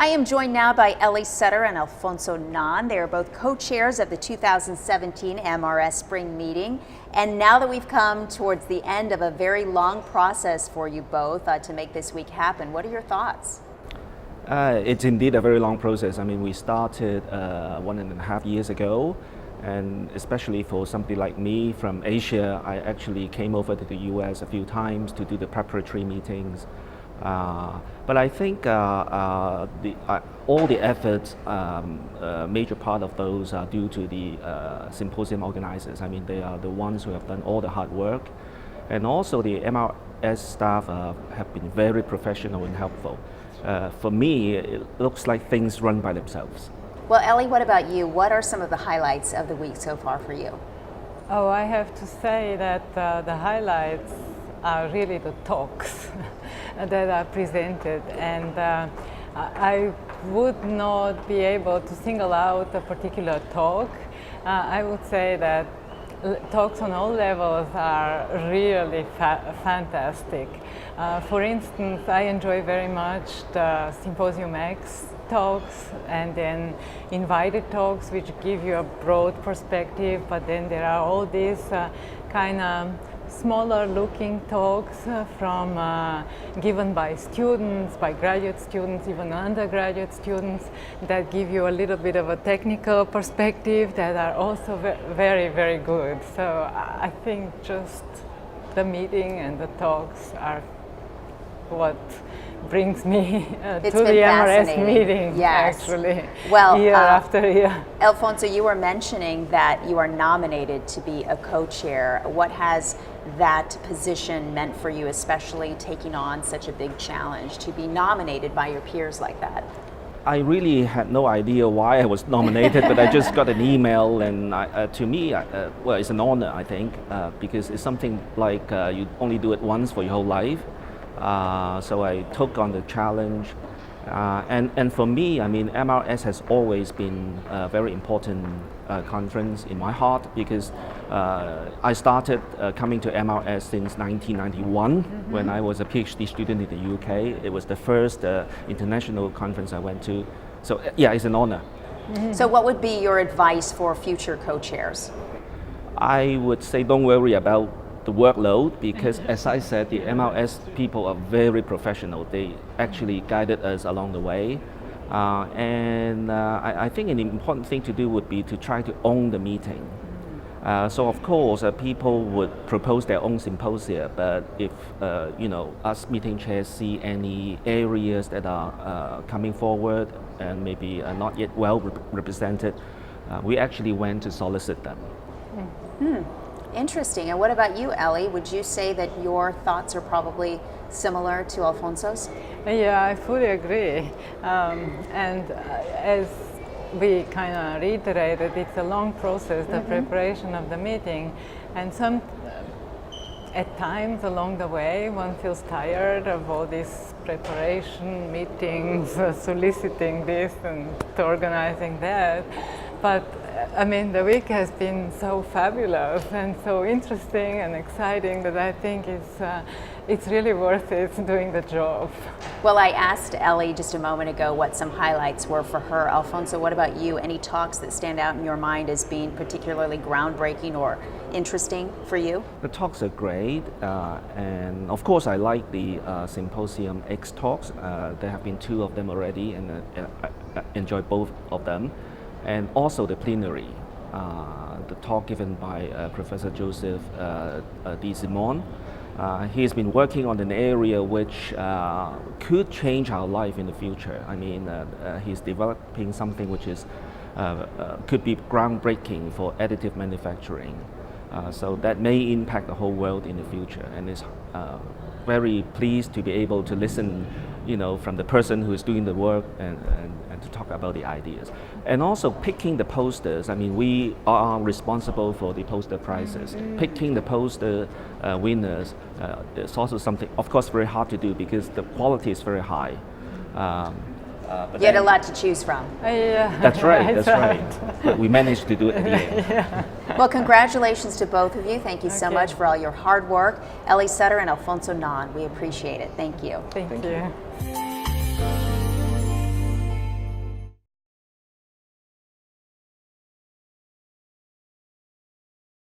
I am joined now by Eli Sutter and Alfonso Ngan. They are both co-chairs of the 2017 MRS Spring Meeting. And now that we've come towards the end of a very long process for you both to make this week happen, what are your thoughts? It's indeed a very long process. I mean, we started 1.5 years ago, and especially for somebody like me from Asia, I actually came over to the US a few times to do the preparatory meetings. But I think all the efforts, major part of those are due to the symposium organizers. I mean, they are the ones who have done all the hard work. And also the MRS staff have been very professional and helpful. For me, it looks like things run by themselves. Well, Eli, what about you? What are some of the highlights of the week so far for you? Oh, I have to say that the highlights are really the talks that are presented, and I would not be able to single out a particular talk. I would say that talks on all levels are really fantastic. For instance, I enjoy very much the Symposium X talks and then invited talks, which give you a broad perspective, but then there are all these kind of smaller looking talks given by students, by graduate students, even undergraduate students, that give you a little bit of a technical perspective that are also very, very good. So I think just the meeting and the talks are what brings me to the MRS meeting, yes. Actually, well, year after year. Alfonso, you were mentioning that you are nominated to be a co-chair. What has that position meant for you, especially taking on such a big challenge, to be nominated by your peers like that? I really had no idea why I was nominated, but I just got an email, and to me, well, it's an honor, I think, because it's something like you only do it once for your whole life. So I took on the challenge, and for me, I mean, MRS has always been a very important conference in my heart, because I started coming to MRS since 1991 when I was a PhD student in the UK. It was the first international conference I went to. So yeah, it's an honor. So what would be your advice for future co-chairs? I would say don't worry about the workload, because as I said, the MRS people are very professional. They actually guided us along the way. And I think an important thing to do would be to try to own the meeting. So of course, people would propose their own symposia, but if us meeting chairs see any areas that are coming forward and maybe not yet well represented, we actually went to solicit them. Interesting. And what about you, Eli? Would you say that your thoughts are probably similar to Alfonso's? Yeah, I fully agree. And as we kind of reiterated, it's a long process, the preparation of the meeting, and at times along the way one feels tired of all this preparation, meetings, soliciting this and organizing that. But I mean, the week has been so fabulous and so interesting and exciting that I think it's really worth it doing the job. Well, I asked Eli just a moment ago what some highlights were for her. Alfonso, what about you? Any talks that stand out in your mind as being particularly groundbreaking or interesting for you? The talks are great, and of course I like the Symposium X talks. There have been 2 of them already, and I enjoy both of them. And also the plenary, the talk given by Professor Joseph D. Simon. He's been working on an area which could change our life in the future. I mean, he's developing something which is could be groundbreaking for additive manufacturing. So that may impact the whole world in the future, and is very pleased to be able to listen, from the person who is doing the work and to talk about the ideas. And also picking the posters. I mean, we are responsible for the poster prizes. Picking the poster winners is also something, of course, very hard to do because the quality is very high. You had a lot to choose from. Yeah, that's right, that's right. But we managed to do it at the end. Yeah. Well, congratulations to both of you. Thank you so much for all your hard work. Eli Sutter and Alfonso Ngan, we appreciate it. Thank you. Thank you.